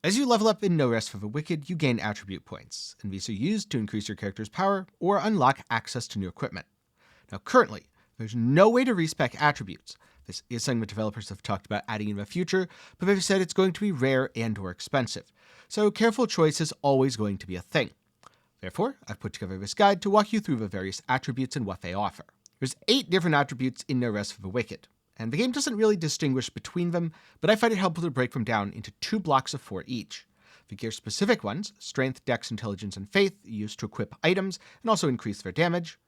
As you level up in No Rest for the Wicked, you gain attribute points, and these are used to increase your character's power or unlock access to new equipment. Now currently, there's no way to respec attributes. This is something that developers have talked about adding in the future, but they've said it's going to be rare and or expensive, so careful choice is always going to be a thing. Therefore, I've put together this guide to walk you through the various attributes and what they offer. There's 8 different attributes in No Rest for the Wicked, and the game doesn't really distinguish between them, but I find it helpful to break them down into 2 blocks of 4 each. The gear-specific ones, Strength, Dex, Intelligence, and Faith, used to equip items and also increase their damage.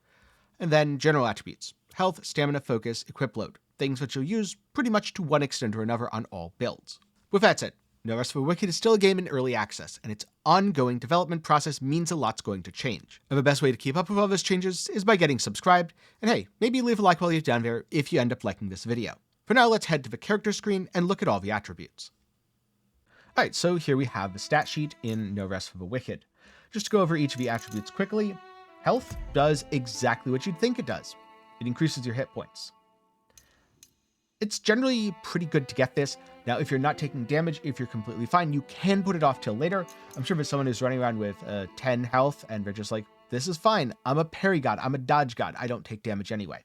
And then general attributes, Health, Stamina, Focus, Equip Load, things which you'll use pretty much to one extent or another on all builds. With that said, No Rest for the Wicked is still a game in early access, and its ongoing development process means a lot's going to change. And the best way to keep up with all those changes is by getting subscribed, and hey, maybe leave a like while you're down there if you end up liking this video. For now, let's head to the character screen and look at all the attributes. Alright, so here we have the stat sheet in No Rest for the Wicked. Just to go over each of the attributes quickly, Health does exactly what you'd think it does. It increases your hit points. It's generally pretty good to get this. Now, if you're not taking damage, if you're completely fine, you can put it off till later. I'm sure there's someone who's running around with 10 health and they're just like, this is fine. I'm a parry god. I'm a dodge god. I don't take damage anyway.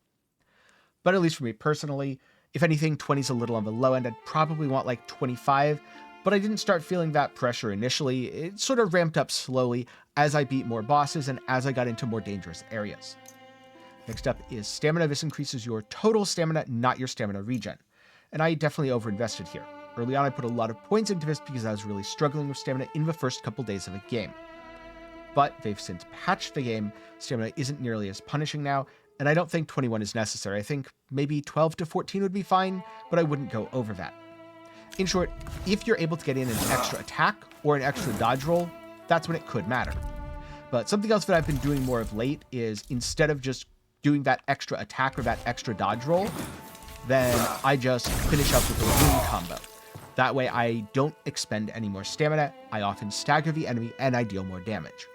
But at least for me personally, if anything, 20 is a little on the low end. I'd probably want like 25, but I didn't start feeling that pressure initially. It sort of ramped up slowly as I beat more bosses and as I got into more dangerous areas. Next up is Stamina. This increases your total stamina, not your stamina regen. And I definitely overinvested here. Early on, I put a lot of points into this because I was really struggling with stamina in the first couple days of the game. But they've since patched the game. Stamina isn't nearly as punishing now, and I don't think 21 is necessary. I think maybe 12 to 14 would be fine, but I wouldn't go over that. In short, if you're able to get in an extra attack or an extra dodge roll, that's when it could matter. But something else that I've been doing more of late is instead of just doing that extra attack or that extra dodge roll, then I just finish up with a wound combo. That way I don't expend any more stamina, I often stagger the enemy, and I deal more damage.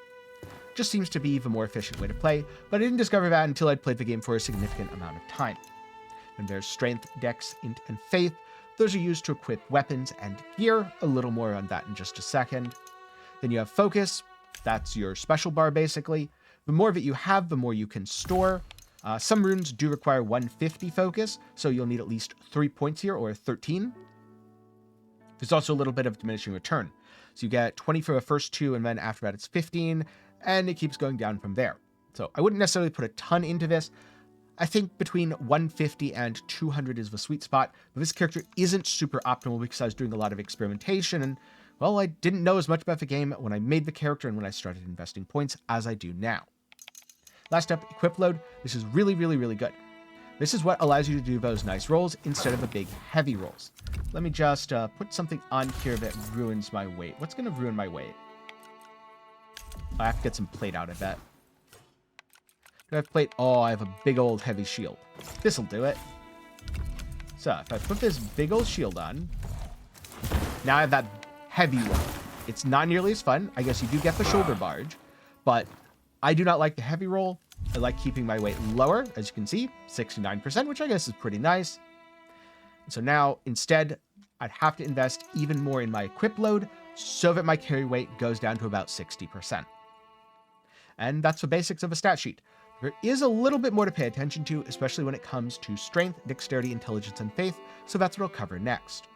Just seems to be the more efficient way to play, but I didn't discover that until I'd played the game for a significant amount of time. Then there's Strength, Dex, Int, and Faith. Those are used to equip weapons and gear. A little more on that in just a second. Then you have Focus. That's your special bar, basically. The more of it you have, the more you can store. Some runes do require 150 focus, so you'll need at least 3 points here, or 13. There's also a little bit of diminishing return. So you get 20 for the first 2, and then after that it's 15, and it keeps going down from there. So I wouldn't necessarily put a ton into this. I think between 150 and 200 is the sweet spot, but this character isn't super optimal because I was doing a lot of experimentation, and, well, I didn't know as much about the game when I made the character and when I started investing points as I do now. Last up, Equip Load. This is really, really, really good. This is what allows you to do those nice rolls instead of the big heavy rolls. Let me just put something on here that ruins my weight. What's going to ruin my weight? I have to get some plate out, I bet. Do I have plate? Oh, I have a big old heavy shield. This'll do it. So, if I put this big old shield on, now I have that heavy roll. It's not nearly as fun. I guess you do get the shoulder barge, but I do not like the heavy roll. I like keeping my weight lower, as you can see, 69%, which I guess is pretty nice. So now, instead, I'd have to invest even more in my equip load so that my carry weight goes down to about 60%. And that's the basics of a stat sheet. There is a little bit more to pay attention to, especially when it comes to Strength, Dexterity, Intelligence, and Faith, so that's what I'll cover next.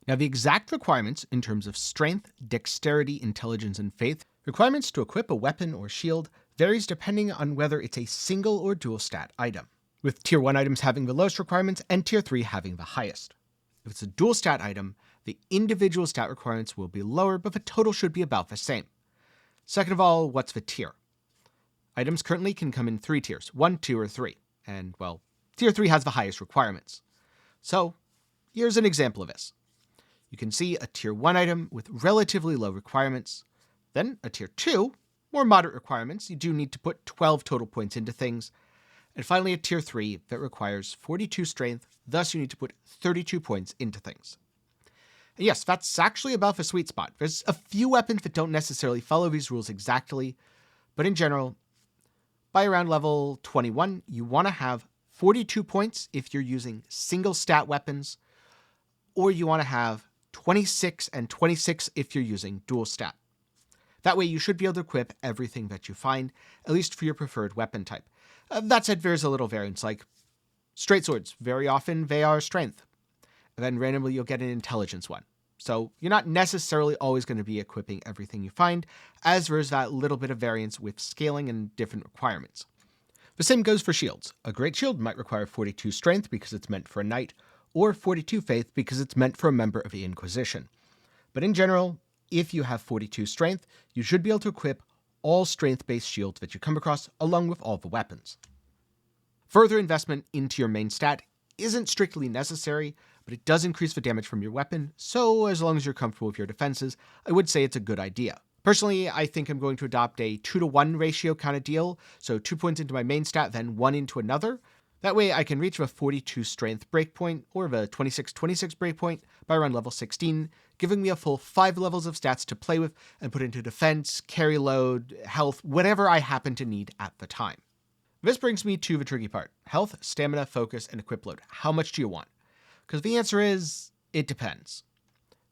Now, the exact requirements in terms of Strength, Dexterity, Intelligence, and Faith, requirements to equip a weapon or shield, varies depending on whether it's a single or dual stat item, with Tier 1 items having the lowest requirements and Tier 3 having the highest. If it's a dual stat item, the individual stat requirements will be lower, but the total should be about the same. Second of all, what's the tier? Items currently can come in 3 tiers, 1, 2, or 3, and, well, Tier 3 has the highest requirements. So, here's an example of this. You can see a Tier 1 item with relatively low requirements, then a Tier 2, more moderate requirements, you do need to put 12 total points into things, and finally a Tier 3 that requires 42 strength, thus you need to put 32 points into things. And yes, that's actually about the sweet spot. There's a few weapons that don't necessarily follow these rules exactly, but in general, by around level 21, you want to have 42 points if you're using single stat weapons, or you want to have 26 and 26 if you're using dual stat. That way you should be able to equip everything that you find, at least for your preferred weapon type. That said, there's a little variance, like straight swords. Very often they are strength. And then randomly you'll get an intelligence one. So you're not necessarily always going to be equipping everything you find, as there's that little bit of variance with scaling and different requirements. The same goes for shields. A great shield might require 42 strength because it's meant for a knight, or 42 faith because it's meant for a member of the Inquisition. But in general, if you have 42 strength, you should be able to equip all strength-based shields that you come across, along with all the weapons. Further investment into your main stat isn't strictly necessary, but it does increase the damage from your weapon, so as long as you're comfortable with your defenses, I would say it's a good idea. Personally, I think I'm going to adopt a 2-to-1 ratio kind of deal, so 2 points into my main stat, then 1 into another. That way I can reach the 42 strength breakpoint, or the 26-26 breakpoint, by around level 16, giving me a full 5 levels of stats to play with and put into defense, carry load, health, whatever I happen to need at the time. This brings me to the tricky part. Health, stamina, focus, and equip load. How much do you want? Because the answer is, it depends.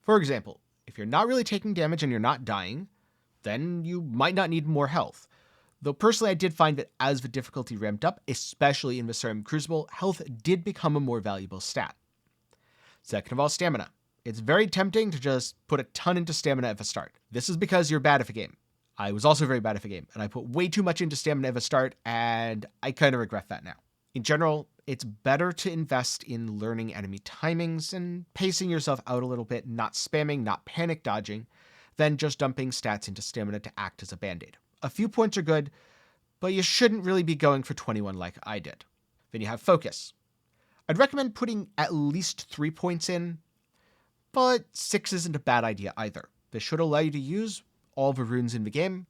For example, if you're not really taking damage and you're not dying, then you might not need more health. Though personally I did find that as the difficulty ramped up, especially in the Ceram Crucible, health did become a more valuable stat. Second of all, stamina. It's very tempting to just put a ton into stamina at the start. This is because you're bad at the game. I was also very bad at the game, and I put way too much into stamina at the start, and I kind of regret that now. In general, it's better to invest in learning enemy timings and pacing yourself out a little bit, not spamming, not panic dodging, than just dumping stats into stamina to act as a band-aid. A few points are good, but you shouldn't really be going for 21 like I did. Then you have focus. I'd recommend putting at least 3 points in, but 6 isn't a bad idea either. This should allow you to use all the runes in the game,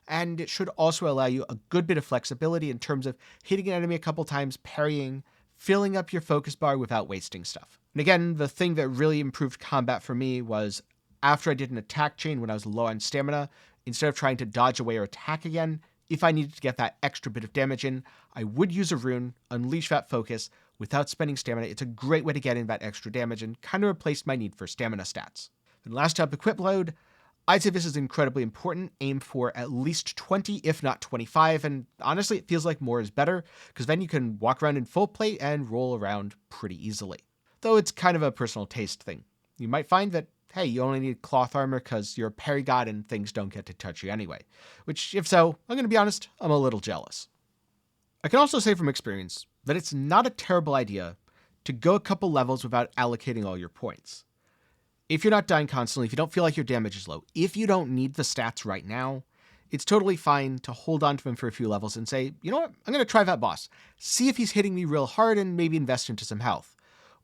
and it should also allow you a good bit of flexibility in terms of hitting an enemy a couple times, parrying, filling up your focus bar without wasting stuff. And again, the thing that really improved combat for me was after I did an attack chain when I was low on stamina, instead of trying to dodge away or attack again, if I needed to get that extra bit of damage in, I would use a rune, unleash that focus without spending stamina. It's a great way to get in that extra damage and kind of replace my need for stamina stats. And last up, equip load. I'd say this is incredibly important. Aim for at least 20, if not 25, and honestly it feels like more is better, because then you can walk around in full plate and roll around pretty easily. Though it's kind of a personal taste thing. You might find that, hey, you only need cloth armor because you're a parry god and things don't get to touch you anyway. Which, if so, I'm going to be honest, I'm a little jealous. I can also say from experience that it's not a terrible idea to go a couple levels without allocating all your points. If you're not dying constantly, if you don't feel like your damage is low, if you don't need the stats right now, it's totally fine to hold on to them for a few levels and say, you know what, I'm going to try that boss. See if he's hitting me real hard and maybe invest into some health.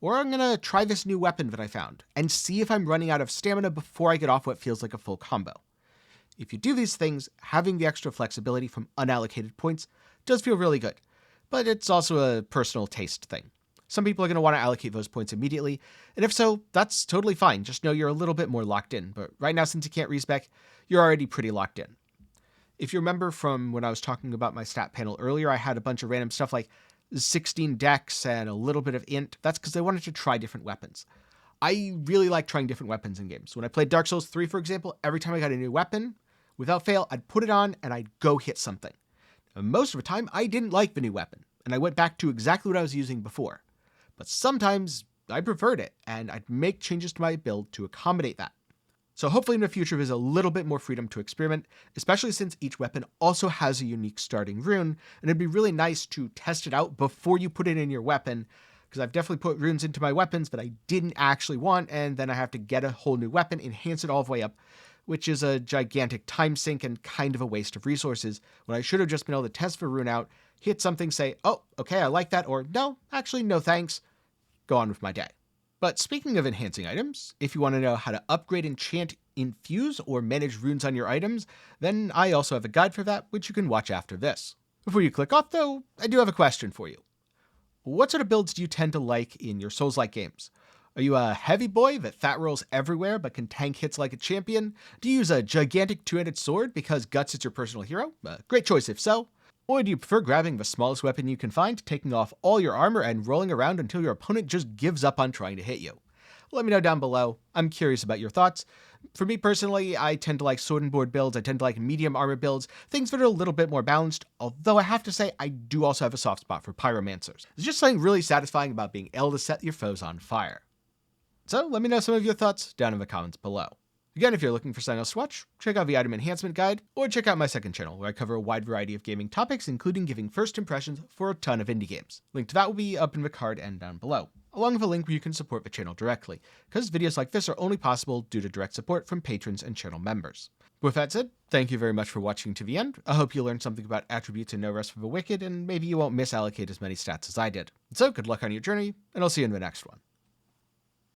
Or I'm going to try this new weapon that I found and see if I'm running out of stamina before I get off what feels like a full combo. If you do these things, having the extra flexibility from unallocated points does feel really good, but it's also a personal taste thing. Some people are going to want to allocate those points immediately, and if so, that's totally fine. Just know you're a little bit more locked in, but right now since you can't respec, you're already pretty locked in. If you remember from when I was talking about my stat panel earlier, I had a bunch of random stuff like 16 dex and a little bit of int. That's because I wanted to try different weapons. I really like trying different weapons in games. When I played Dark Souls 3, for example, every time I got a new weapon, without fail, I'd put it on and I'd go hit something. And most of the time, I didn't like the new weapon, and I went back to exactly what I was using before. But sometimes I preferred it, and I'd make changes to my build to accommodate that. So hopefully in the future there's a little bit more freedom to experiment, especially since each weapon also has a unique starting rune, and it'd be really nice to test it out before you put it in your weapon, because I've definitely put runes into my weapons that I didn't actually want, and then I have to get a whole new weapon, enhance it all the way up, which is a gigantic time sink and kind of a waste of resources, when I should have just been able to test the rune out, hit something, say, oh, okay, I like that, or no, actually, no thanks, go on with my day. But speaking of enhancing items, if you want to know how to upgrade, enchant, infuse, or manage runes on your items, then I also have a guide for that, which you can watch after this. Before you click off, though, I do have a question for you. What sort of builds do you tend to like in your Souls-like games? Are you a heavy boy that fat rolls everywhere but can tank hits like a champion? Do you use a gigantic two-handed sword because Guts is your personal hero? Great choice if so. Or do you prefer grabbing the smallest weapon you can find, taking off all your armor and rolling around until your opponent just gives up on trying to hit you? Let me know down below. I'm curious about your thoughts. For me personally, I tend to like sword and board builds, I tend to like medium armor builds, things that are a little bit more balanced, although I have to say I do also have a soft spot for pyromancers. There's just something really satisfying about being able to set your foes on fire. So let me know some of your thoughts down in the comments below. Again, if you're looking for something else to watch, check out the item enhancement guide, or check out my second channel where I cover a wide variety of gaming topics, including giving first impressions for a ton of indie games. Link to that will be up in the card and down below, along with a link where you can support the channel directly, because videos like this are only possible due to direct support from patrons and channel members. With that said, thank you very much for watching to the end. I hope you learned something about attributes and No Rest for the Wicked, and maybe you won't misallocate as many stats as I did. So good luck on your journey, and I'll see you in the next one.